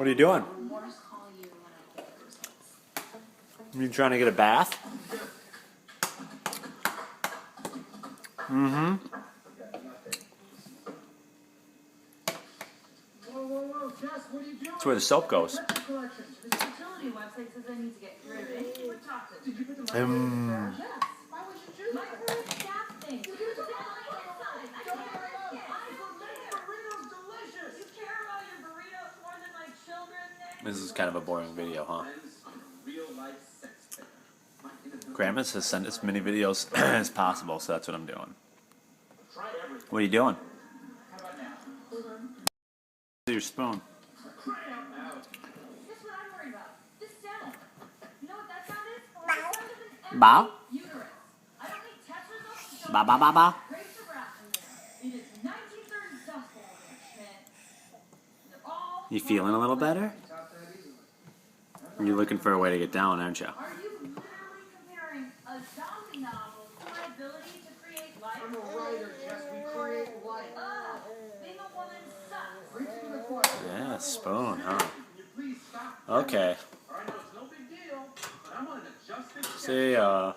What are you doing? You trying to get a bath? Mm-hmm. That's where the soap goes. This is kind of a boring video, huh? Grandma says send as many videos as possible, so that's what I'm doing. What are you doing? Your spoon. Ba? Ba ba ba ba. You feeling a little better? You're looking for a way to get down, aren't you? Are you literally comparing a zombie novel to my ability to create life? I'm a writer, Jess. We create life. Being a woman sucks. Yeah, spoon, huh? Okay. See ya.